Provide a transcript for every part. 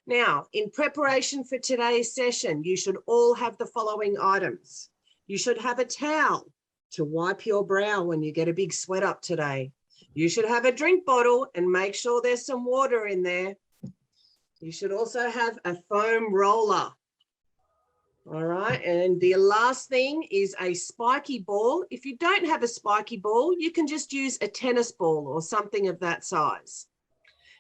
Now, in preparation for today's session, you should all have the following items. You should have a towel to wipe your brow when you get a big sweat up today. You should have a drink bottle and make sure there's some water in there. You should also have a foam roller. All right, and the last thing is a spiky ball. If you don't have a spiky ball, you can just use a tennis ball or something of that size.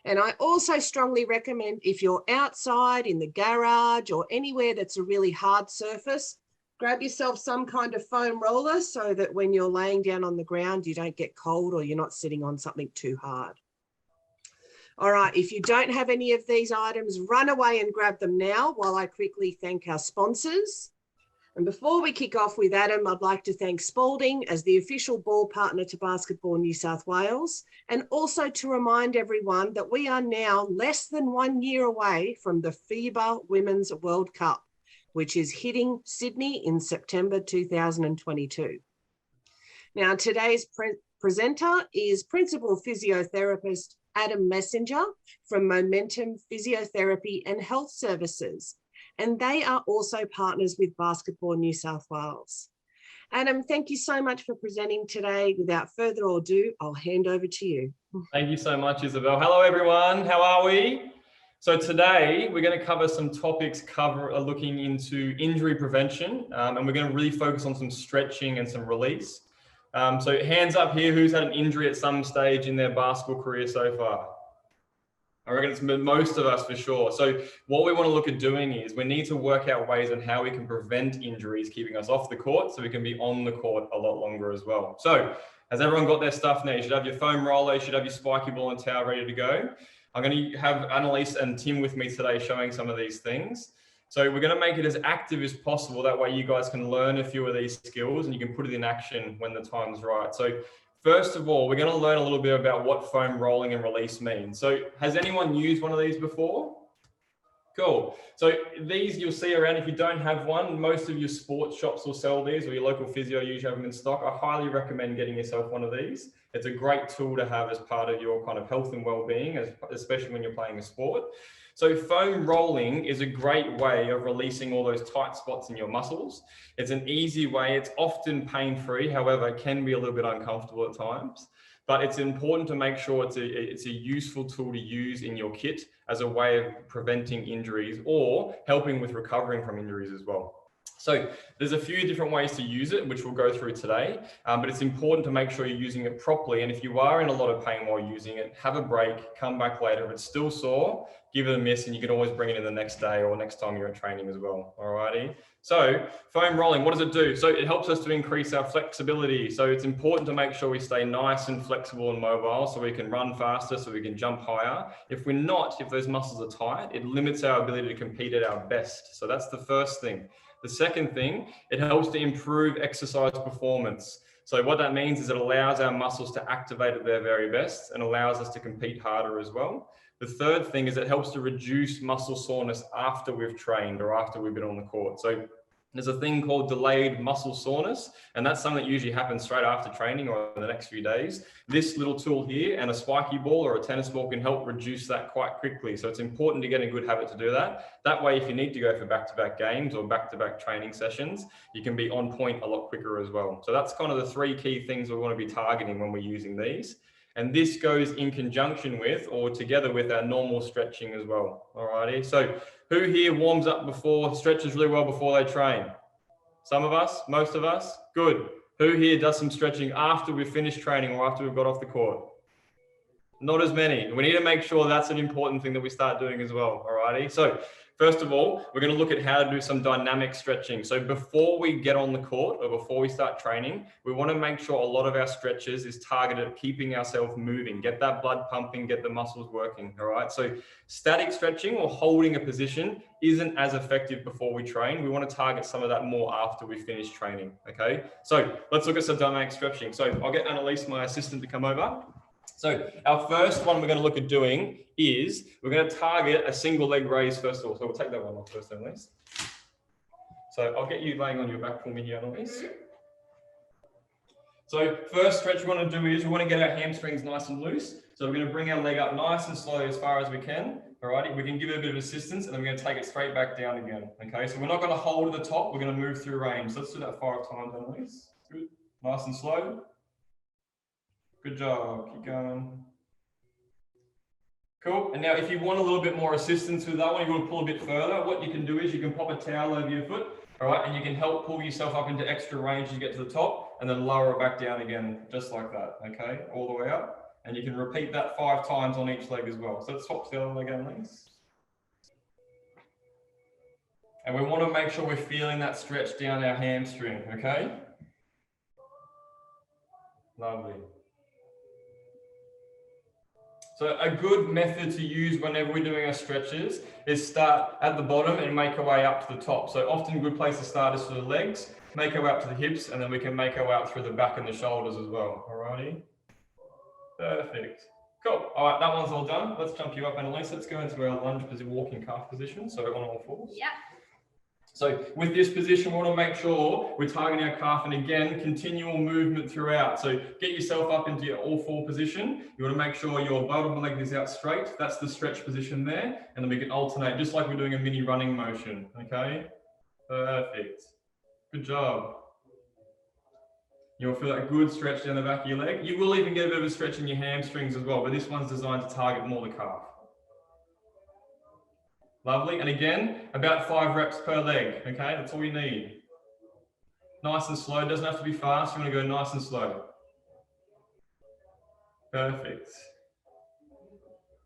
And I also strongly recommend, if you're outside in the garage or anywhere that's a really hard surface, grab yourself some kind of foam roller so that when you're laying down on the ground, you don't get cold or you're not sitting on something too hard. All right, if you don't have any of these items, run away and grab them now while I quickly thank our sponsors. And before we kick off with Adam, I'd like to thank Spalding as the official ball partner to Basketball New South Wales, and also to remind everyone that we are now less than 1 year away from the FIBA Women's World Cup, which is hitting Sydney in September 2022. Now, today's presenter is Principal Physiotherapist Adam Messenger from Momentum Physiotherapy and Health Services, and they are also partners with Basketball New South Wales. Adam, thank you so much for presenting today. Without further ado, I'll hand over to you. Thank you so much, Isabel. Hello, everyone. How are we? So today we're going to cover some topics looking into injury prevention, and we're going to really focus on some stretching and some release. So hands up here, who's had an injury at some stage in their basketball career so far? I reckon it's most of us for sure. So what we want to look at doing is we need to work out ways on how we can prevent injuries keeping us off the court so we can be on the court a lot longer as well. So has everyone got their stuff now? You should have your foam roller, you should have your spiky ball and towel ready to go. I'm going to have Annalise and Tim with me today showing some of these things. So we're going to make it as active as possible. That way you guys can learn a few of these skills and you can put it in action when the time's right. So first of all, we're going to learn a little bit about what foam rolling and release means. So has anyone used one of these before? Cool. So these you'll see around. If you don't have one, most of your sports shops will sell these, or your local physio usually have them in stock. I highly recommend getting yourself one of these. It's a great tool to have as part of your kind of health and well-being, especially when you're playing a sport. So foam rolling is a great way of releasing all those tight spots in your muscles. It's an easy way. It's often pain-free. However, it can be a little bit uncomfortable at times. But it's important to make sure it's a useful tool to use in your kit as a way of preventing injuries or helping with recovering from injuries as well. So there's a few different ways to use it, which we'll go through today, but it's important to make sure you're using it properly. And if you are in a lot of pain while using it, have a break, come back later. If it's still sore, give it a miss, and you can always bring it in the next day or next time you're at training as well. Alrighty. So foam rolling, what does it do? So it helps us to increase our flexibility. So it's important to make sure we stay nice and flexible and mobile so we can run faster, so we can jump higher. If we're not, if those muscles are tight, it limits our ability to compete at our best. So that's the first thing. The second thing, it helps to improve exercise performance. So what that means is it allows our muscles to activate at their very best and allows us to compete harder as well. The third thing is it helps to reduce muscle soreness after we've trained or after we've been on the court. So there's a thing called delayed muscle soreness, and that's something that usually happens straight after training or in the next few days. This little tool here and a spiky ball or a tennis ball can help reduce that quite quickly. So it's important to get a good habit to do that. That way, if you need to go for back-to-back games or back-to-back training sessions, you can be on point a lot quicker as well. So that's kind of the three key things we want to be targeting when we're using these. And this goes in conjunction with or together with our normal stretching as well. Alrighty. So who here warms up before, stretches really well before they train? Some of us, most of us. Good. Who here does some stretching after we've finished training or after we've got off the court? Not as many. We need to make sure that's an important thing that we start doing as well. Alrighty. So first of all, we're going to look at how to do some dynamic stretching. So before we get on the court or before we start training, we want to make sure a lot of our stretches is targeted at keeping ourselves moving, get that blood pumping, get the muscles working. All right. So static stretching or holding a position isn't as effective before we train. We want to target some of that more after we finish training. Okay. So let's look at some dynamic stretching. So I'll get Annalise, my assistant, to come over. So our first one we're going to look at doing is we're going to target a single leg raise first of all. So we'll take that one off first, Annalise. So I'll get you laying on your back for me here, Annalise. So first stretch we want to do is we want to get our hamstrings nice and loose. So we're going to bring our leg up nice and slow as far as we can. Alrighty, we can give it a bit of assistance and then we're going to take it straight back down again. Okay, so we're not going to hold at the top, we're going to move through range. So let's do that 5 times, Annalise. Good, nice and slow. Good job, keep going. Cool, and now if you want a little bit more assistance with that one, you want to pull a bit further, what you can do is you can pop a towel over your foot, all right, and you can help pull yourself up into extra range as you get to the top and then lower it back down again, just like that, okay, all the way up. And you can repeat that 5 times on each leg as well. So let's swap the other leg on, please. And we want to make sure we're feeling that stretch down our hamstring, okay? Lovely. So a good method to use whenever we're doing our stretches is start at the bottom and make our way up to the top. So often a good place to start is through the legs, make our way up to the hips, and then we can make our way up through the back and the shoulders as well, alrighty? Perfect. Cool. All right, that one's all done. Let's jump you up, Annalise. Let's go into our lunge position, walking calf position. So on all fours. Yeah. So with this position, we want to make sure we're targeting our calf, and again, continual movement throughout. So get yourself up into your all 4 position. You want to make sure your bottom leg is out straight. That's the stretch position there. And then we can alternate, just like we're doing a mini running motion. Okay. Perfect. Good job. You'll feel that good stretch down the back of your leg. You will even get a bit of a stretch in your hamstrings as well, but this one's designed to target more the calf. Lovely. And again, about 5 reps per leg. Okay, that's all you need. Nice and slow. It doesn't have to be fast. You want to go nice and slow. Perfect.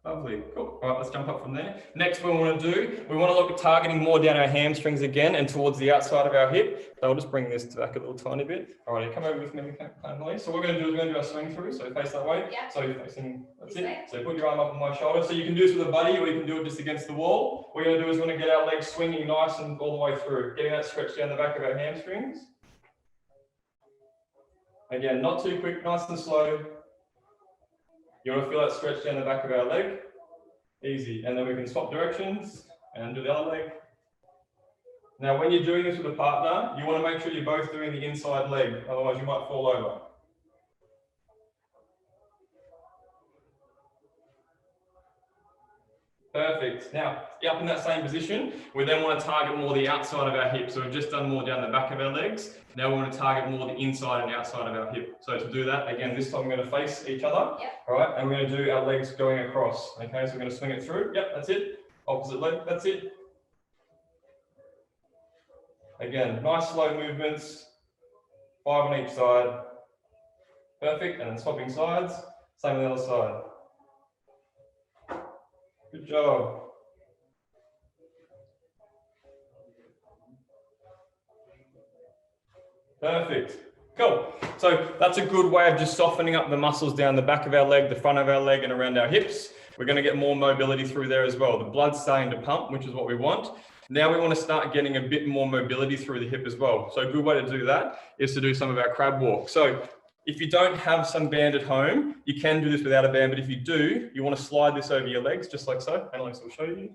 Lovely. Cool. All right, let's jump up from there. Next, what we want to do, we want to look at targeting more down our hamstrings again and towards the outside of our hip. So I'll just bring this back a little tiny bit. All right, come over with me, Annalise. So what we're going to do is we're going to do our swing through. So face that way. Yeah. So facing, that's it. So put your arm up on my shoulder. So you can do this with a buddy or you can do it just against the wall. What we're going to do is we're going to get our legs swinging nice and all the way through. Getting that stretch down the back of our hamstrings. Again, not too quick, nice and slow. You want to feel that stretch down the back of our leg. Easy. And then we can swap directions and do the other leg. Now, when you're doing this with a partner, you want to make sure you're both doing the inside leg. Otherwise, you might fall over. Perfect. Now, up in that same position, we then want to target more the outside of our hip. So we've just done more down the back of our legs. Now we want to target more the inside and outside of our hip. So to do that, again, this time we're going to face each other. Yep. All right, and we're going to do our legs going across. Okay, so we're going to swing it through. Yep, that's it. Opposite leg, that's it. Again, nice slow movements. 5 on each side. Perfect, and then swapping sides. Same on the other side. Good job. Perfect. Cool. So that's a good way of just softening up the muscles down the back of our leg, the front of our leg, and around our hips. We're going to get more mobility through there as well. The blood's starting to pump, which is what we want. Now we want to start getting a bit more mobility through the hip as well. So a good way to do that is to do some of our crab walk. So if you don't have some band at home, you can do this without a band, but if you do, you want to slide this over your legs, just like so. Annalise will show you.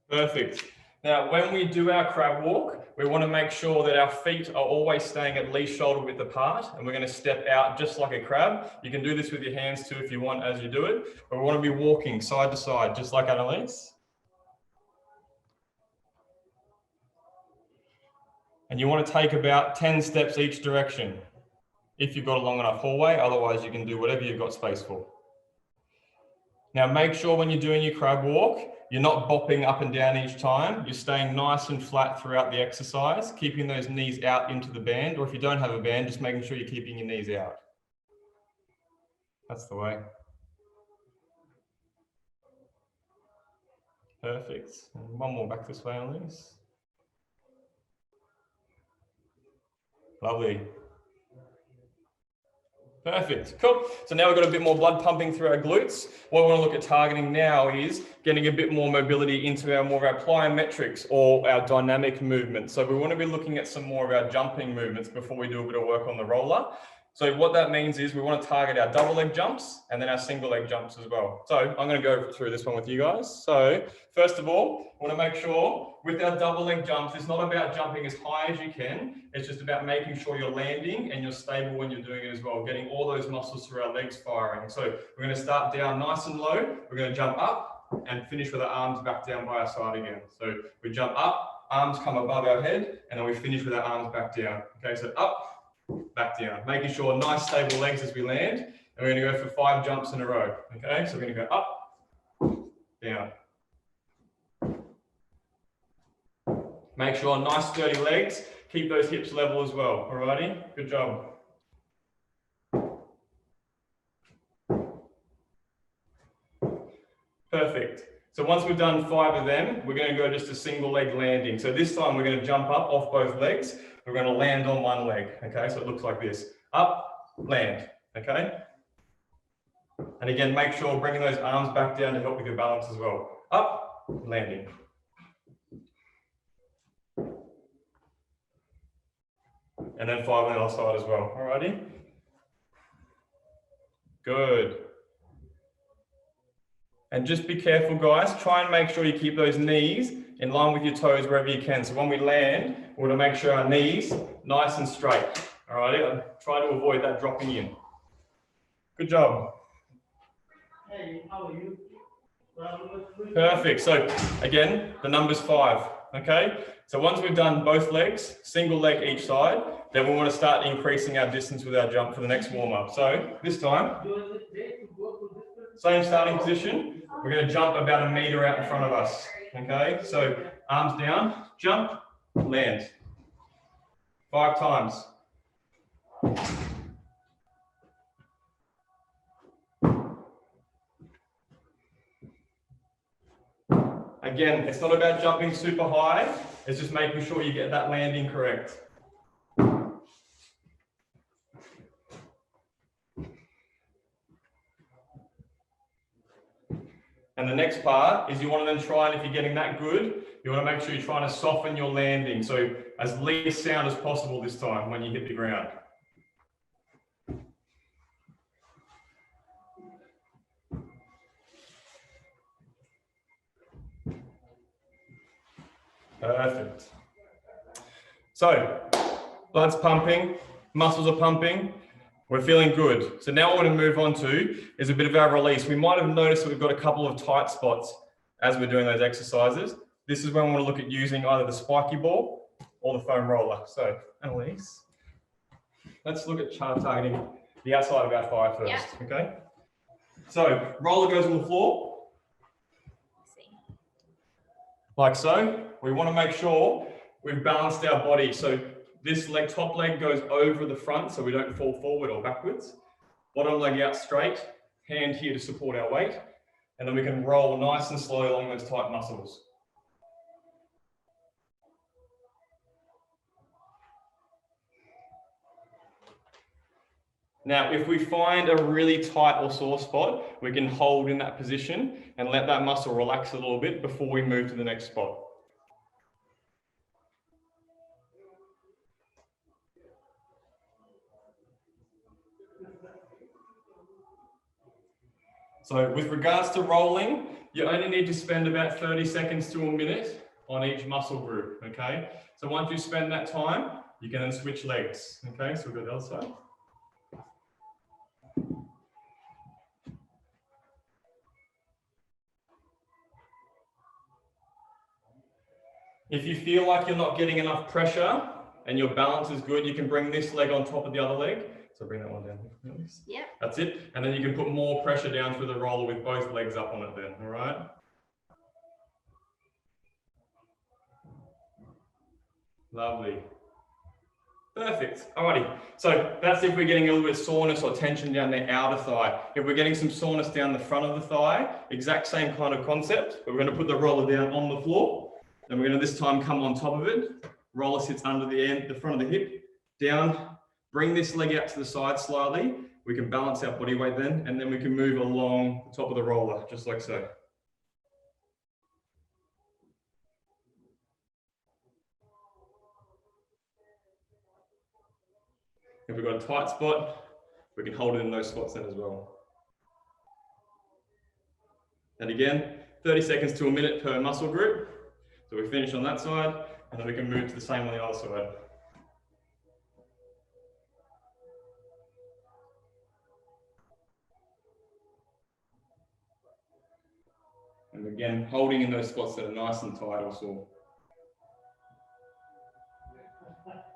Perfect. Now, when we do our crab walk, we want to make sure that our feet are always staying at least shoulder width apart, and we're going to step out just like a crab. You can do this with your hands too if you want as you do it, but we want to be walking side to side, just like Annalise. And you want to take about 10 steps each direction if you've got a long enough hallway. Otherwise, you can do whatever you've got space for. Now, make sure when you're doing your crab walk, you're not bopping up and down each time. You're staying nice and flat throughout the exercise, keeping those knees out into the band. Or if you don't have a band, just making sure you're keeping your knees out. That's the way. Perfect. And one more back this way on these. Lovely. Perfect. Cool. So now we've got a bit more blood pumping through our glutes. What we want to look at targeting now is getting a bit more mobility into our more of our plyometrics or our dynamic movement. So we want to be looking at some more of our jumping movements before we do a bit of work on the roller. So what that means is we want to target our double leg jumps and then our single leg jumps as well. So I'm going to go through this one with you guys. So first of all, we want to make sure with our double leg jumps, it's not about jumping as high as you can. It's just about making sure you're landing and you're stable when you're doing it as well, getting all those muscles through our legs firing. So we're going to start down nice and low. We're going to jump up and finish with our arms back down by our side again. So we jump up, arms come above our head, and then we finish with our arms back down. Okay, so up, back down, making sure nice stable legs as we land, and we're going to go for 5 jumps in a row. Okay, so we're going to go up, down. Make sure nice sturdy legs, keep those hips level as well. Alrighty, good job. Perfect. So once we've done 5 of them, we're going to go just a single leg landing. So this time we're going to jump up off both legs. We're going to land on one leg. Okay, so it looks like this. Up, land. Okay. And again, make sure bringing those arms back down to help with your balance as well. Up, landing. And then 5 on the other side as well. Alrighty. Good. And just be careful, guys. Try and make sure you keep those knees in line with your toes wherever you can. So when we land, we're going to make sure our knees nice and straight. All right, try to avoid that dropping in. Good job. Hey, how are you? Perfect. So again, the number's 5. Okay. So once we've done both legs, single leg each side, then we want to start increasing our distance with our jump for the next warm up. So this time, same starting position. We're going to jump about 1 meter out in front of us. Okay, so arms down, jump, land. 5 times. Again, it's not about jumping super high. It's just making sure you get that landing correct. And the next part is you want to then try, and if you're getting that good, you want to make sure you're trying to soften your landing. So as least sound as possible this time when you hit the ground. Perfect. So blood's pumping, muscles are pumping. We're feeling good. So now what we're going to move on to is a bit of our release. We might have noticed that we've got a couple of tight spots as we're doing those exercises. This is when we want to look at using either the spiky ball or the foam roller. So, Annalise, let's look at targeting the outside of our thigh first, yeah. Okay? So, roller goes on the floor. Like so. We want to make sure we've balanced our body. So this leg, top leg goes over the front so we don't fall forward or backwards. Bottom leg out straight, hand here to support our weight. And then we can roll nice and slow along those tight muscles. Now, if we find a really tight or sore spot, we can hold in that position and let that muscle relax a little bit before we move to the next spot. So with regards to rolling, you only need to spend about 30 seconds to a minute on each muscle group, okay? So once you spend that time, you can then switch legs, okay? So we'll go the other side. If you feel like you're not getting enough pressure and your balance is good, you can bring this leg on top of the other leg. So bring that one down. Yeah. That's it. And then you can put more pressure down through the roller with both legs up on it then, all right? Lovely. Perfect. Alrighty. So that's if we're getting a little bit of soreness or tension down the outer thigh. If we're getting some soreness down the front of the thigh, exact same kind of concept, but we're going to put the roller down on the floor. Then we're going to this time come on top of it. Roller sits under the end, the front of the hip, down. Bring this leg out to the side slightly. We can balance our body weight then, and then we can move along the top of the roller, just like so. If we've got a tight spot, We can hold it in those spots then as well. And again, 30 seconds to a minute per muscle group. So we finish on that side, and then we can move to the same on the other side. And again, holding in those spots that are nice and tight or sore.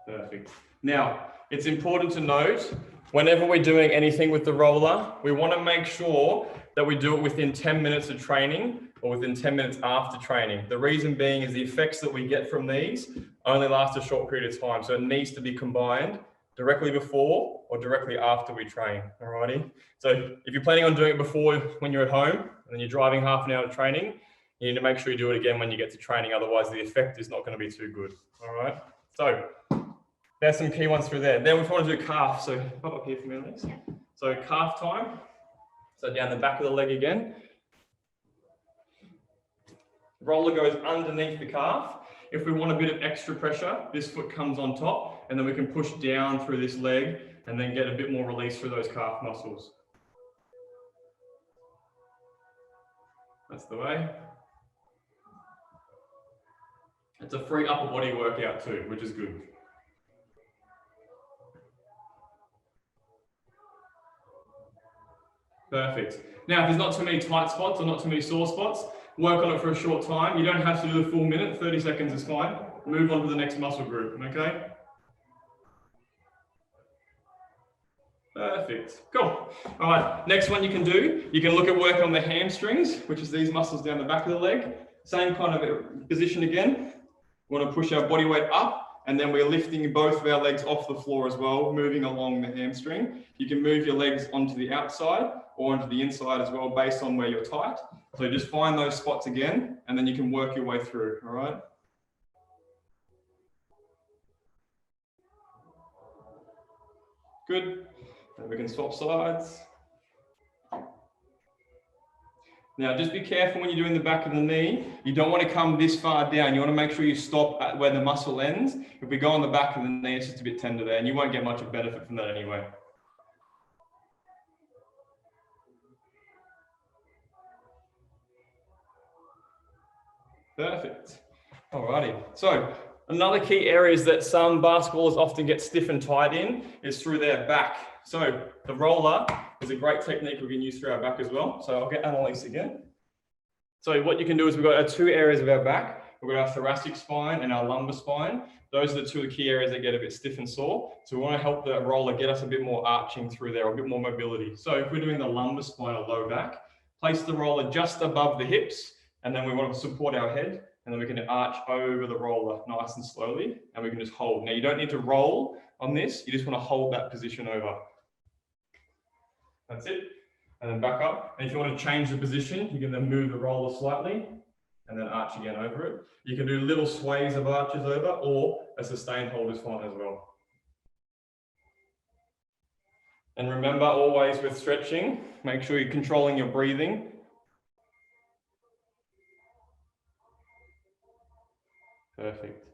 Perfect. Now, it's important to note, whenever we're doing anything with the roller, we want to make sure that we do it within 10 minutes of training or within 10 minutes after training. The reason being is the effects that we get from these only last a short period of time. So it needs to be combined directly before or directly after we train, alrighty? So if you're planning on doing it before when you're at home and then you're driving half an hour to training, you need to make sure you do it again when you get to training, otherwise the effect is not going to be too good, all right? So there's some key ones through there. Then we want to do calf, so pop up here for me, Alex. So calf time, so down the back of the leg again. Roller goes underneath the calf. If we want a bit of extra pressure, this foot comes on top, and then we can push down through this leg and then get a bit more release through those calf muscles. That's the way. It's a free upper body workout too, which is good. Perfect. Now, if there's not too many tight spots or not too many sore spots, work on it for a short time. You don't have to do the full minute, 30 seconds is fine. Move on to the next muscle group, okay? Perfect, cool. All right, next one you can do, you can look at work on the hamstrings, which is these muscles down the back of the leg. Same kind of position again. We want to push our body weight up, and then we're lifting both of our legs off the floor as well, moving along the hamstring. You can move your legs onto the outside or onto the inside as well, based on where you're tight. So just find those spots again, and then you can work your way through, all right? Good. And we can swap sides. Now, just be careful when you're doing the back of the knee. You don't want to come this far down. You want to make sure you stop at where the muscle ends. If we go on the back of the knee, it's just a bit tender there, and you won't get much of benefit from that anyway. Perfect. Alrighty. So another key areas that some basketballers often get stiff and tight in is through their back. So the roller is a great technique we can use through our back as well. So I'll get Annalise again. So what you can do is we've got our two areas of our back. We've got our thoracic spine and our lumbar spine. Those are the two key areas that get a bit stiff and sore. So we want to help the roller get us a bit more arching through there, a bit more mobility. So if we're doing the lumbar spine or low back, place the roller just above the hips, and then we want to support our head, and then we can arch over the roller nice and slowly, and we can just hold. Now you don't need to roll on this, you just want to hold that position over. That's it. And then back up. And if you want to change the position, you can then move the roller slightly and then arch again over it. You can do little sways of arches over, or a sustained hold is fine as well. And remember, always with stretching, make sure you're controlling your breathing. Perfect.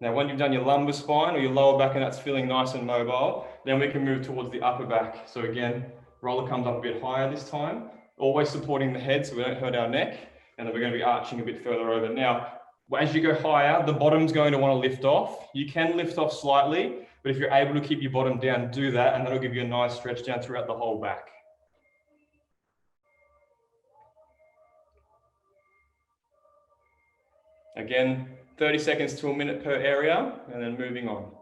Now, when you've done your lumbar spine or your lower back and that's feeling nice and mobile, then we can move towards the upper back. So again, roller comes up a bit higher this time, always supporting the head so we don't hurt our neck, and then we're going to be arching a bit further over. Now, as you go higher, the bottom's going to want to lift off. You can lift off slightly, but if you're able to keep your bottom down, do that, and that'll give you a nice stretch down throughout the whole back. Again, 30 seconds to a minute per area, and then moving on.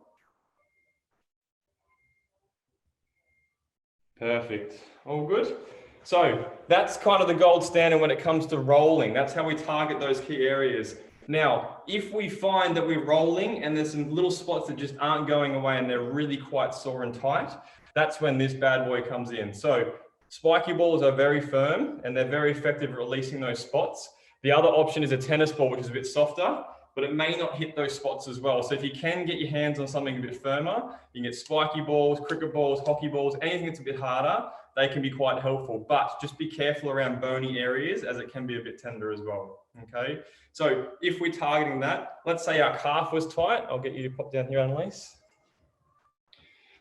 Perfect. All good. So that's kind of the gold standard when it comes to rolling. That's how we target those key areas. Now, if we find that we're rolling and there's some little spots that just aren't going away and they're really quite sore and tight, that's when this bad boy comes in. So spiky balls are very firm and they're very effective at releasing those spots. The other option is a tennis ball, which is a bit softer, but it may not hit those spots as well. So if you can get your hands on something a bit firmer, you can get spiky balls, cricket balls, hockey balls, anything that's a bit harder, they can be quite helpful. But just be careful around bony areas as it can be a bit tender as well, okay? So if we're targeting that, let's say our calf was tight. I'll get you to pop down here, Annalise.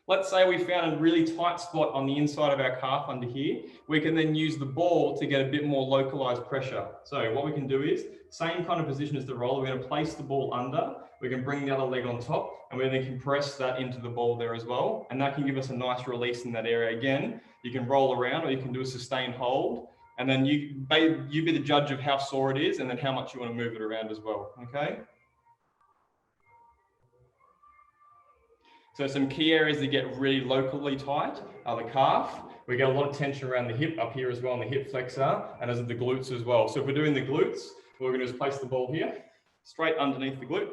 Let's say we found a really tight spot on the inside of our calf under here. We can then use the ball to get a bit more localized pressure. So what we can do is, same kind of position as the roller, we're going to place the ball under, we can bring the other leg on top, and we're going to compress that into the ball there as well. And that can give us a nice release in that area. Again, you can roll around or you can do a sustained hold. And then you be the judge of how sore it is and then how much you want to move it around as well, okay? So some key areas that get really locally tight are the calf. We get a lot of tension around the hip up here as well, on the hip flexor, and as the glutes as well. So if we're doing the glutes, what we're going to do is place the ball here, straight underneath the glute,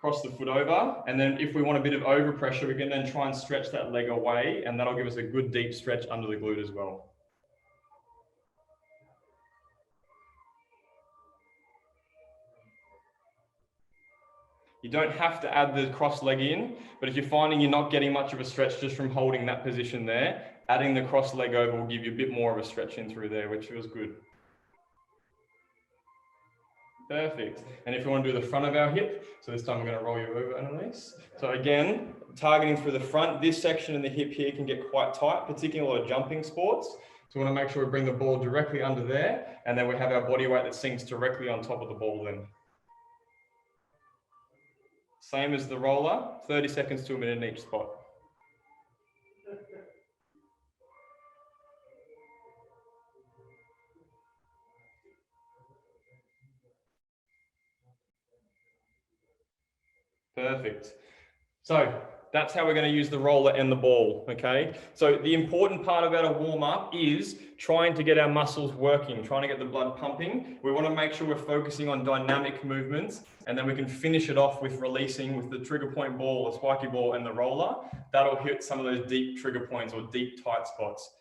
cross the foot over, and then if we want a bit of overpressure, we can then try and stretch that leg away, and that'll give us a good deep stretch under the glute as well. You don't have to add the cross leg in, but if you're finding you're not getting much of a stretch just from holding that position there, adding the cross leg over will give you a bit more of a stretch in through there, which feels good. Perfect. And if you want to do the front of our hip, so this time we're going to roll you over, Annalise. So again, targeting through the front, this section in the hip here can get quite tight, particularly a lot of jumping sports. So we want to make sure we bring the ball directly under there, and then we have our body weight that sinks directly on top of the ball then. Same as the roller, 30 seconds to a minute in each spot. Perfect. So that's how we're going to use the roller and the ball, okay? So the important part about a warm-up is trying to get our muscles working, trying to get the blood pumping. We want to make sure we're focusing on dynamic movements, and then we can finish it off with releasing with the trigger point ball, the spiky ball, and the roller. That'll hit some of those deep trigger points or deep tight spots.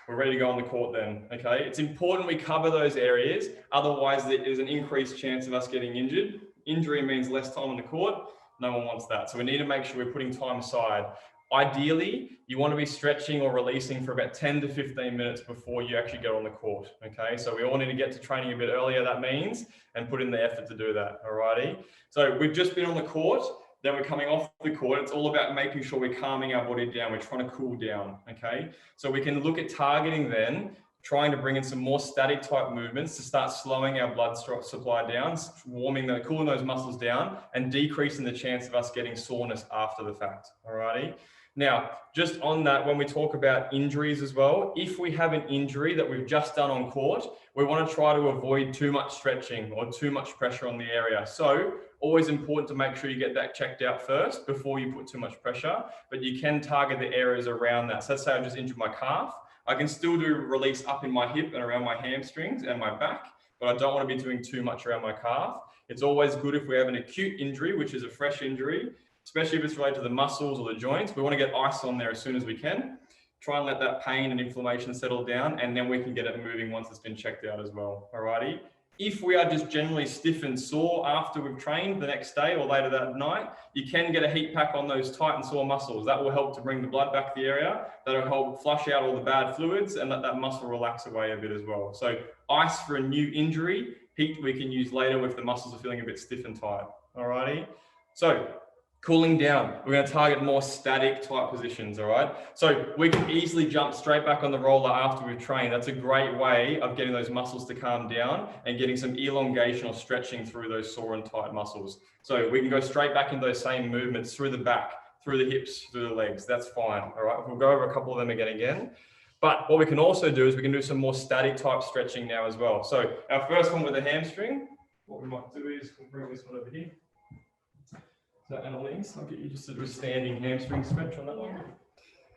We're ready to go on the court then, okay? It's important we cover those areas, otherwise there is an increased chance of us getting injured. Injury means less time on the court. No one wants that. So we need to make sure we're putting time aside. Ideally, you want to be stretching or releasing for about 10 to 15 minutes before you actually get on the court, okay? So we all need to get to training a bit earlier, that means, and put in the effort to do that, alrighty? So we've just been on the court, then we're coming off the court. It's all about making sure we're calming our body down. We're trying to cool down, okay? So we can look at targeting then, trying to bring in some more static type movements to start slowing our blood supply down, cooling those muscles down, and decreasing the chance of us getting soreness after the fact, alrighty? Now, just on that, when we talk about injuries as well, if we have an injury that we've just done on court, we want to try to avoid too much stretching or too much pressure on the area. So always important to make sure you get that checked out first before you put too much pressure, but you can target the areas around that. So let's say I just injured my calf. I can still do release up in my hip and around my hamstrings and my back, but I don't want to be doing too much around my calf. It's always good if we have an acute injury, which is a fresh injury, especially if it's related to the muscles or the joints. We want to get ice on there as soon as we can. Try and let that pain and inflammation settle down, and then we can get it moving once it's been checked out as well. Alrighty. If we are just generally stiff and sore after we've trained the next day or later that night, you can get a heat pack on those tight and sore muscles. That will help to bring the blood back to the area. That'll help flush out all the bad fluids and let that muscle relax away a bit as well. So ice for a new injury, heat we can use later if the muscles are feeling a bit stiff and tight. Alrighty. So cooling down, we're going to target more static type positions, all right? So we can easily jump straight back on the roller after we've trained. That's a great way of getting those muscles to calm down and getting some elongation or stretching through those sore and tight muscles. So we can go straight back into those same movements through the back, through the hips, through the legs. That's fine, all right? We'll go over a couple of them again. But what we can also do is we can do some more static type stretching now as well. So our first one with the hamstring, what we might do is we'll bring this one over here. So Annalise, I'll get you just to do a standing hamstring stretch on that one.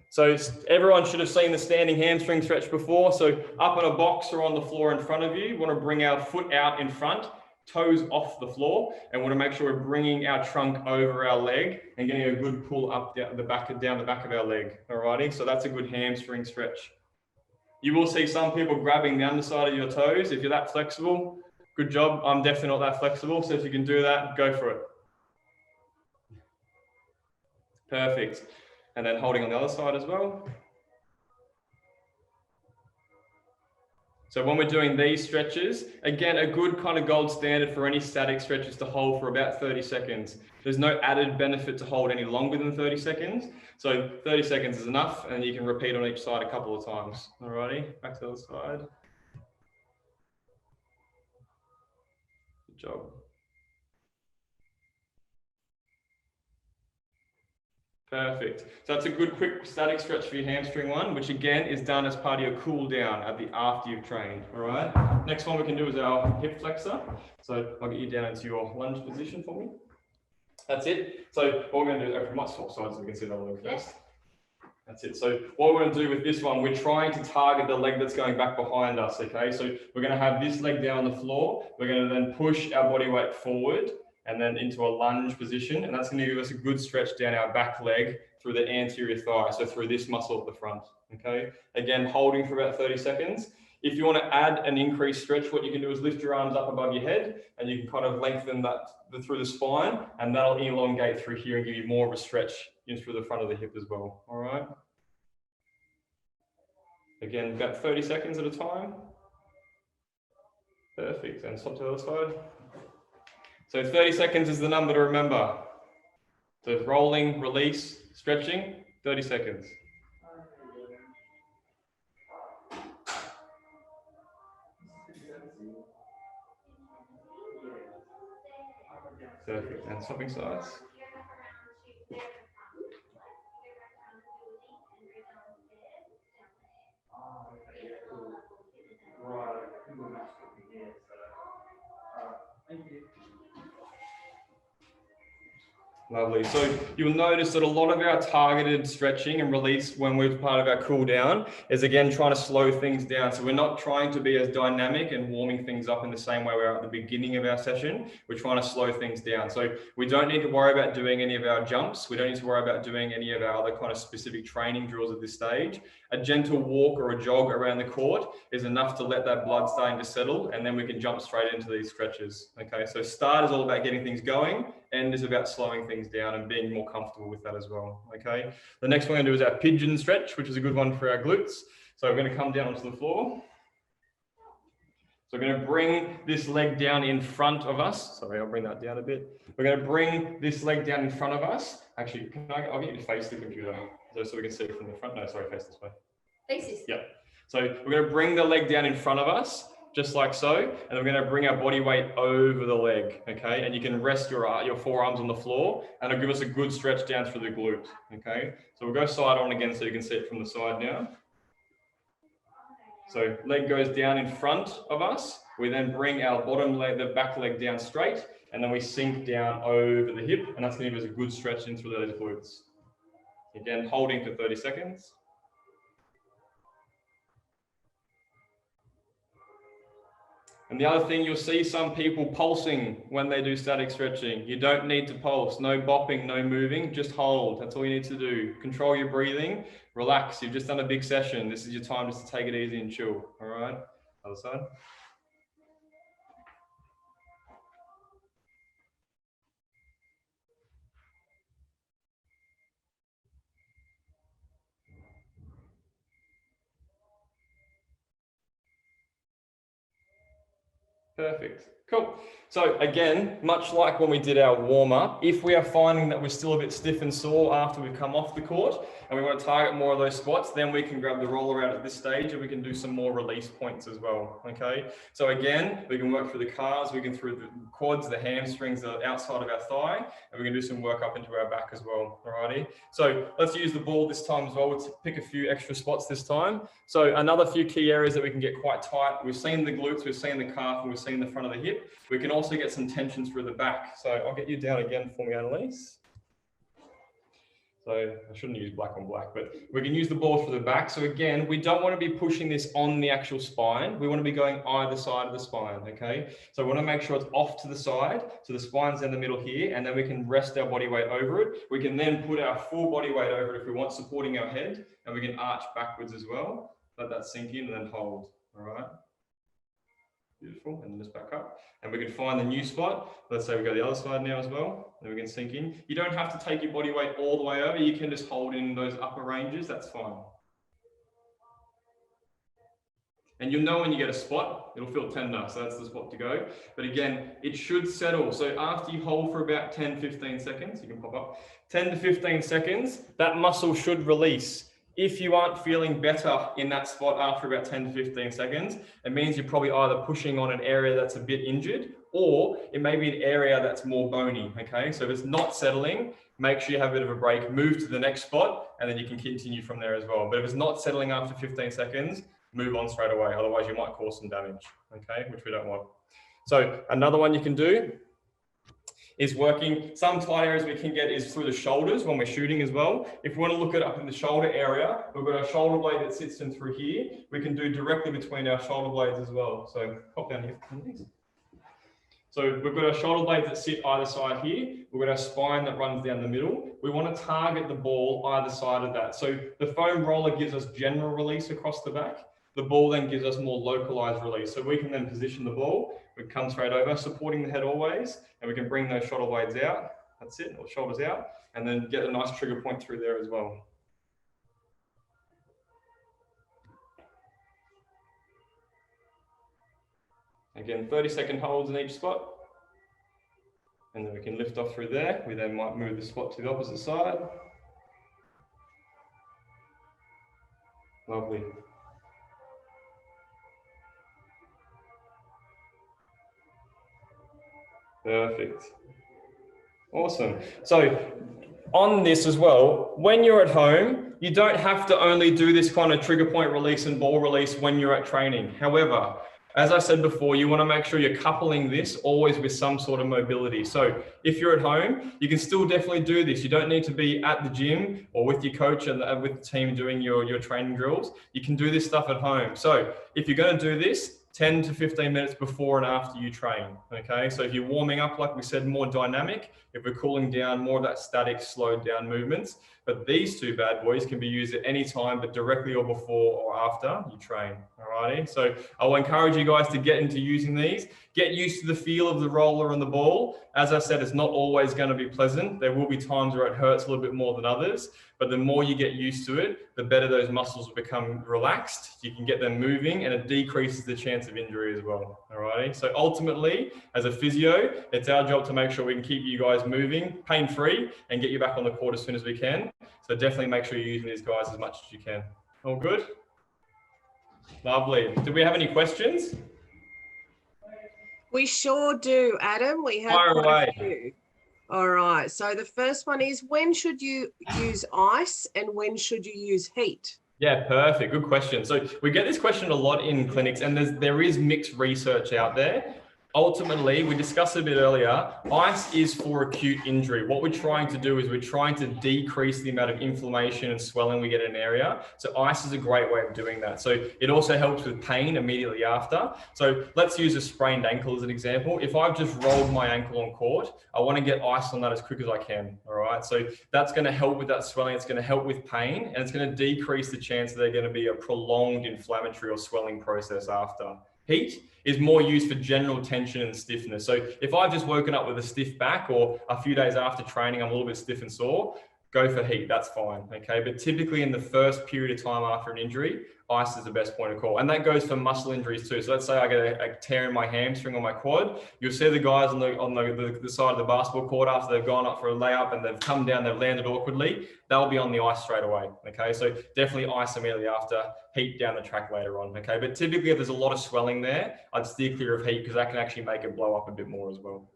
So everyone should have seen the standing hamstring stretch before. So up on a box or on the floor in front of you, we want to bring our foot out in front, toes off the floor, and we want to make sure we're bringing our trunk over our leg and getting a good pull up down the back of our leg. Alrighty, so that's a good hamstring stretch. You will see some people grabbing the underside of your toes. If you're that flexible, good job. I'm definitely not that flexible. So if you can do that, go for it. Perfect. And then holding on the other side as well. So when we're doing these stretches, again, a good kind of gold standard for any static stretch is to hold for about 30 seconds. There's no added benefit to hold any longer than 30 seconds. So 30 seconds is enough, and you can repeat on each side a couple of times. Alrighty, back to the other side. Good job. Perfect. So that's a good quick static stretch for your hamstring one, which again is done as part of your cool down at the after you've trained. All right. Next one we can do is our hip flexor. So I'll get you down into your lunge position for me. That's it. So what we're going to do, we might swap sides so we can see the other leg first. That's it. So what we're going to do with this one, we're trying to target the leg that's going back behind us. Okay. So we're going to have this leg down on the floor. We're going to then push our body weight forward and then into a lunge position. And that's going to give us a good stretch down our back leg through the anterior thigh. So through this muscle at the front. Okay. Again, holding for about 30 seconds. If you want to add an increased stretch, what you can do is lift your arms up above your head and you can kind of lengthen that through the spine, and that'll elongate through here and give you more of a stretch in through the front of the hip as well. All right. Again, about 30 seconds at a time. Perfect. And swap to the other side. So 30 seconds is the number to remember. So rolling, release, stretching, 30 seconds. Perfect. And swapping sides. Lovely. So you'll notice that a lot of our targeted stretching and release when we're part of our cool down is again trying to slow things down. So we're not trying to be as dynamic and warming things up in the same way we are at the beginning of our session. We're trying to slow things down. So we don't need to worry about doing any of our jumps. We don't need to worry about doing any of our other kind of specific training drills at this stage. A gentle walk or a jog around the court is enough to let that blood starting to settle, and then we can jump straight into these stretches. Okay, so start is all about getting things going, end is about slowing things down and being more comfortable with that as well. Okay, the next one we're going to do is our pigeon stretch, which is a good one for our glutes. So we're going to come down onto the floor. So we're going to bring this leg down in front of us. Sorry, I'll bring that down a bit. We're going to bring this leg down in front of us. Actually, I'll get you to face the computer so we can see it from the front. No, sorry, face this way. Face this. Yep. So we're going to bring the leg down in front of us, just like so, and we're going to bring our body weight over the leg, okay? And you can rest your forearms on the floor, and it'll give us a good stretch down through the glute, okay? So we'll go side on again so you can see it from the side now. So leg goes down in front of us. We then bring our bottom leg, the back leg down straight, and then we sink down over the hip, and that's going to give us a good stretch in through those glutes. Again, holding for 30 seconds. And the other thing, you'll see some people pulsing when they do static stretching. You don't need to pulse, no bopping, no moving, just hold. That's all you need to do. Control your breathing, relax. You've just done a big session. This is your time just to take it easy and chill, all right? Other side. Perfect. Cool. So again, much like when we did our warm up, if we are finding that we're still a bit stiff and sore after we've come off the court and we want to target more of those spots, then we can grab the roller out at this stage and we can do some more release points as well. Okay. So again, we can work through the calves, we can through the quads, the hamstrings, the outside of our thigh, and we can do some work up into our back as well. Alrighty. So let's use the ball this time as well. Let's pick a few extra spots this time. So another few key areas that we can get quite tight. We've seen the glutes, we've seen the calf, and we've seen the front of the hip. We can also get some tension through the back. So I'll get you down again for me, Annalise. So I shouldn't use black on black, but we can use the ball for the back. So again, we don't want to be pushing this on the actual spine. We want to be going either side of the spine, okay? So we want to make sure it's off to the side. So the spine's in the middle here, and then we can rest our body weight over it. We can then put our full body weight over it if we want, supporting our head, and we can arch backwards as well. Let that sink in and then hold, all right? Beautiful, and then just back up. And we can find the new spot. Let's say we go the other side now as well. Then we can sink in. You don't have to take your body weight all the way over. You can just hold in those upper ranges. That's fine. And you'll know when you get a spot, it'll feel tender. So that's the spot to go. But again, it should settle. So after you hold for about 10, 15 seconds, you can pop up, 10 to 15 seconds, that muscle should release. If you aren't feeling better in that spot after about 10 to 15 seconds, it means you're probably either pushing on an area that's a bit injured, or it may be an area that's more bony, okay? So if it's not settling, make sure you have a bit of a break, move to the next spot, and then you can continue from there as well. But if it's not settling after 15 seconds, move on straight away. Otherwise you might cause some damage, okay? Which we don't want. So another one you can do is working, some tight areas we can get is through the shoulders when we're shooting as well. If we want to look it up in the shoulder area, we've got our shoulder blade that sits in through here. We can do directly between our shoulder blades as well. So pop down here. So we've got our shoulder blades that sit either side here. We've got our spine that runs down the middle. We want to target the ball either side of that. So the foam roller gives us general release across the back. The ball then gives us more localized release. So we can then position the ball, we come straight over, supporting the head always, and we can bring those shoulder blades out. That's it, or shoulders out, and then get a nice trigger point through there as well. Again, 30-second holds in each spot. And then we can lift off through there. We then might move the spot to the opposite side. Lovely. Perfect. Awesome. So on this as well, when you're at home, you don't have to only do this kind of trigger point release and ball release when you're at training. However, as I said before, you want to make sure you're coupling this always with some sort of mobility. So if you're at home, you can still definitely do this. You don't need to be at the gym or with your coach and with the team doing your training drills. You can do this stuff at home. So if you're going to do this, 10 to 15 minutes before and after you train, okay? So if you're warming up, like we said, more dynamic, if we're cooling down, more of that static, slowed down movements. But these two bad boys can be used at any time, but directly or before or after you train, all righty? So I will encourage you guys to get into using these. Get used to the feel of the roller and the ball. As I said, it's not always going to be pleasant. There will be times where it hurts a little bit more than others, but the more you get used to it, the better those muscles become relaxed. You can get them moving and it decreases the chance of injury as well, all righty? So ultimately, as a physio, it's our job to make sure we can keep you guys moving pain-free and get you back on the court as soon as we can. So definitely make sure you're using these guys as much as you can. All good? Lovely. Do we have any questions? We sure do, Adam. We have Fire quite a away. few. All right. So the first one is, when should you use ice and when should you use heat? Yeah, perfect. Good question. So we get this question a lot in clinics, and there is mixed research out there. Ultimately, we discussed a bit earlier, ice is for acute injury. What we're trying to do is we're trying to decrease the amount of inflammation and swelling we get in an area. So ice is a great way of doing that. So it also helps with pain immediately after. So let's use a sprained ankle as an example. If I've just rolled my ankle on court, I want to get ice on that as quick as I can. All right. So that's going to help with that swelling. It's going to help with pain, and it's going to decrease the chance that they're going to be a prolonged inflammatory or swelling process after. Heat is more used for general tension and stiffness. So if I've just woken up with a stiff back, or a few days after training, I'm a little bit stiff and sore, go for heat, that's fine, okay? But typically in the first period of time after an injury, ice is the best point of call. And that goes for muscle injuries too. So let's say I get a tear in my hamstring or my quad, you'll see the guys on the side of the basketball court after they've gone up for a layup and they've come down, they've landed awkwardly, they'll be on the ice straight away, okay? So definitely ice immediately after, heat down the track later on, okay? But typically if there's a lot of swelling there, I'd steer clear of heat because that can actually make it blow up a bit more as well.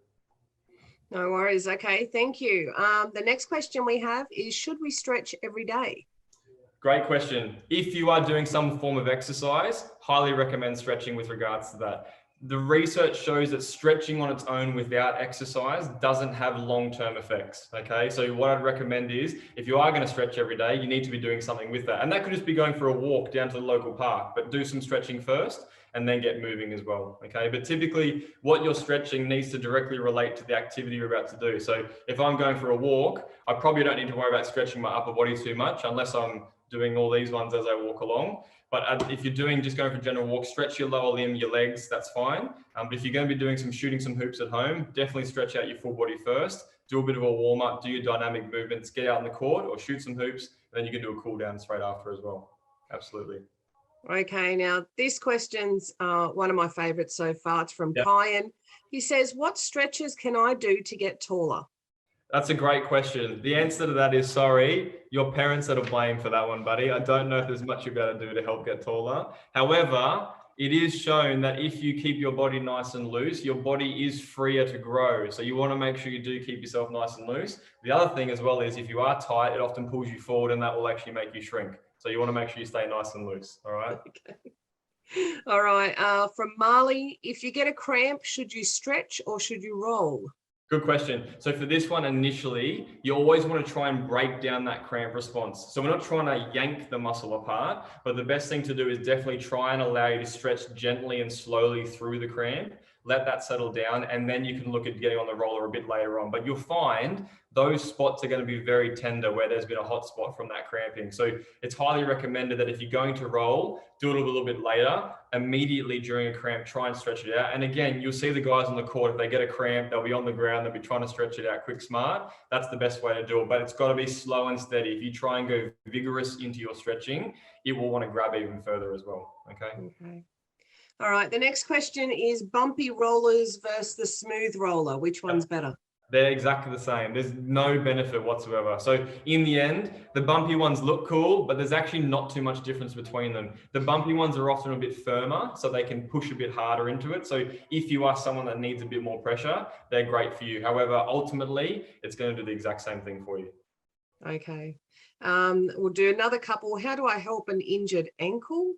No worries. Okay, thank you. The next question we have is, should we stretch every day? Great question. If you are doing some form of exercise, highly recommend stretching with regards to that. The research shows that stretching on its own without exercise doesn't have long-term effects, okay? So what I'd recommend is, if you are going to stretch every day, you need to be doing something with that. And that could just be going for a walk down to the local park, but do some stretching first and then get moving as well, okay? But typically what you're stretching needs to directly relate to the activity you're about to do. So if I'm going for a walk, I probably don't need to worry about stretching my upper body too much unless I'm doing all these ones as I walk along. But if you're just going for a general walk, stretch your lower limb, your legs, that's fine. But if you're going to be doing shooting some hoops at home, definitely stretch out your full body first, do a bit of a warm up, do your dynamic movements, get out on the court or shoot some hoops, and then you can do a cool down straight after as well. Absolutely. Okay, now this question's one of my favorites so far. It's from Yep. Kyan. He says, what stretches can I do to get taller? That's a great question. The answer to that is sorry, your parents are to blame for that one, buddy. I don't know if there's much you're going to do to help get taller. However, it is shown that if you keep your body nice and loose, your body is freer to grow. So you want to make sure you do keep yourself nice and loose. The other thing as well is if you are tight, it often pulls you forward and that will actually make you shrink. So you want to make sure you stay nice and loose. All right. Okay. All right. From Marley, if you get a cramp, should you stretch or should you roll? Good question. So for this one, initially, you always want to try and break down that cramp response. So we're not trying to yank the muscle apart, but the best thing to do is definitely try and allow you to stretch gently and slowly through the cramp. Let that settle down, and then you can look at getting on the roller a bit later on. But you'll find those spots are going to be very tender where there's been a hot spot from that cramping. So it's highly recommended that if you're going to roll, do it a little bit later. Immediately during a cramp, try and stretch it out. And again, you'll see the guys on the court, if they get a cramp, they'll be on the ground, they'll be trying to stretch it out quick, smart. That's the best way to do it. But it's got to be slow and steady. If you try and go vigorous into your stretching, it will want to grab even further as well. Okay. All right. The next question is bumpy rollers versus the smooth roller. Which one's better? They're exactly the same. There's no benefit whatsoever. So in the end, the bumpy ones look cool, but there's actually not too much difference between them. The bumpy ones are often a bit firmer, so they can push a bit harder into it. So if you are someone that needs a bit more pressure, they're great for you. However, ultimately, it's going to do the exact same thing for you. Okay. We'll do another couple. How do I help an injured ankle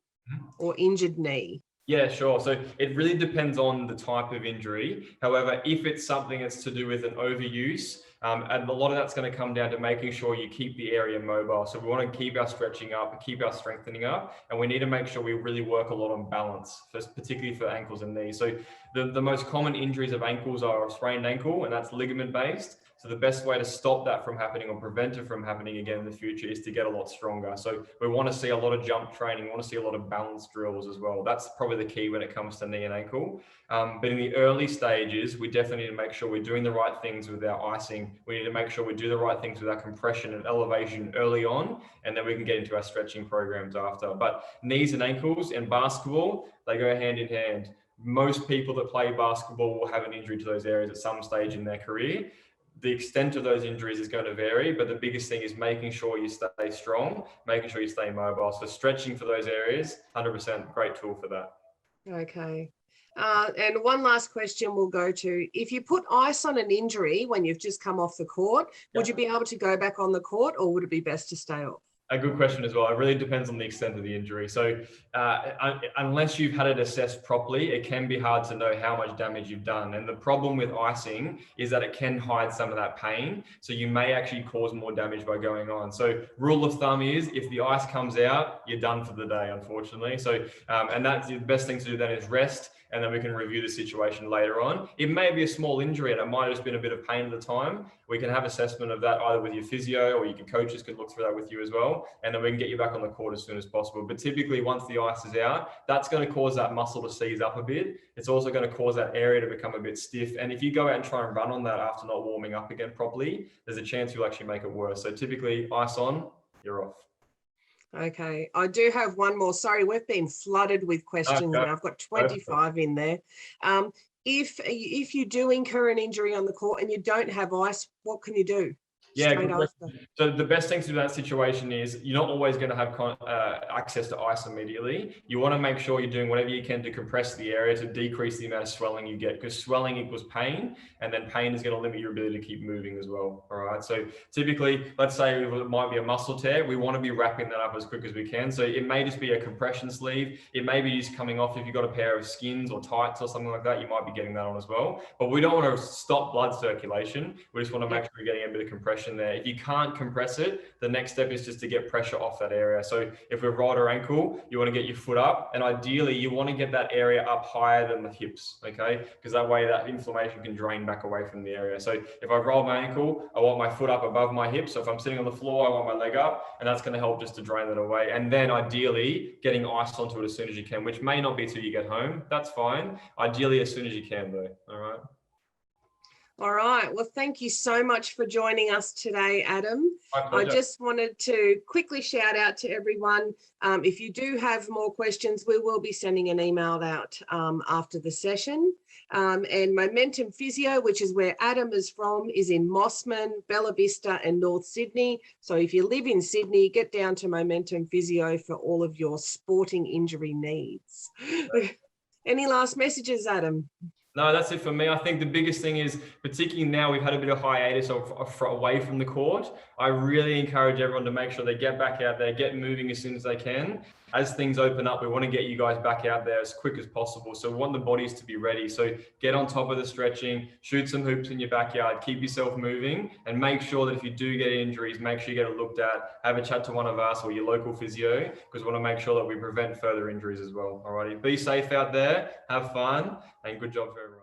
or injured knee? Yeah, sure. So it really depends on the type of injury. However, if it's something that's to do with an overuse, and a lot of that's going to come down to making sure you keep the area mobile. So we want to keep our stretching up, keep our strengthening up, and we need to make sure we really work a lot on balance, particularly for ankles and knees. So the most common injuries of ankles are a sprained ankle, and that's ligament based. So the best way to stop that from happening or prevent it from happening again in the future is to get a lot stronger. So we want to see a lot of jump training. We want to see a lot of balance drills as well. That's probably the key when it comes to knee and ankle. But in the early stages, we definitely need to make sure we're doing the right things with our icing. We need to make sure we do the right things with our compression and elevation early on, and then we can get into our stretching programs after. But knees and ankles and basketball, they go hand in hand. Most people that play basketball will have an injury to those areas at some stage in their career. The extent of those injuries is going to vary, but the biggest thing is making sure you stay strong, making sure you stay mobile. So stretching for those areas, 100% great tool for that. Okay. And one last question we'll go to. If you put ice on an injury when you've just come off the court, would you be able to go back on the court, or would it be best to stay off? A good question as well. It really depends on the extent of the injury. So unless you've had it assessed properly, it can be hard to know how much damage you've done. And the problem with icing is that it can hide some of that pain. So you may actually cause more damage by going on. So rule of thumb is if the ice comes out, you're done for the day, unfortunately. So, and that's the best thing to do then is rest. And then we can review the situation later on. It may be a small injury and it might have just been a bit of pain at the time. We can have assessment of that either with your physio or your coaches can look through that with you as well. And then we can get you back on the court as soon as possible. But typically once the ice is out, that's going to cause that muscle to seize up a bit. It's also going to cause that area to become a bit stiff. And if you go out and try and run on that after not warming up again properly, there's a chance you'll actually make it worse. So typically ice on, you're off. Okay, I do have one more. Sorry, we've been flooded with questions and I've got 25 in there. If you do incur an injury on the court and you don't have ice, what can you do? Yeah, so the best thing to do in that situation is you're not always going to have access to ice immediately. You want to make sure you're doing whatever you can to compress the area to decrease the amount of swelling you get, because swelling equals pain, and then pain is going to limit your ability to keep moving as well. All right. So typically, let's say it might be a muscle tear. We want to be wrapping that up as quick as we can. So it may just be a compression sleeve. It may be just coming off. If you've got a pair of skins or tights or something like that, you might be getting that on as well. But we don't want to stop blood circulation. We just want to make sure we're getting a bit of compression there. If you can't compress it, the next step is just to get pressure off that area. So if we've rolled our ankle, you want to get your foot up, and ideally you want to get that area up higher than the hips, okay? Because that way that inflammation can drain back away from the area. So if I've rolled my ankle, I want my foot up above my hips. So if I'm sitting on the floor, I want my leg up, and that's going to help just to drain that away. And then ideally getting ice onto it as soon as you can, which may not be till you get home. That's fine. Ideally as soon as you can though, all right? All right. Well, thank you so much for joining us today, Adam. My I pleasure. just wanted to quickly shout out to everyone. If you do have more questions, we will be sending an email out after the session. And Momentum Physio, which is where Adam is from, is in Mossman, Bella Vista and North Sydney. So if you live in Sydney, get down to Momentum Physio for all of your sporting injury needs. Any last messages, Adam? No, that's it for me. I think the biggest thing is, particularly now we've had a bit of hiatus away from the court, I really encourage everyone to make sure they get back out there, get moving as soon as they can. As things open up, we want to get you guys back out there as quick as possible. So we want the bodies to be ready. So get on top of the stretching, shoot some hoops in your backyard, keep yourself moving, and make sure that if you do get injuries, make sure you get it looked at, have a chat to one of us or your local physio, because we want to make sure that we prevent further injuries as well. Alrighty, be safe out there, have fun, and good job for everyone.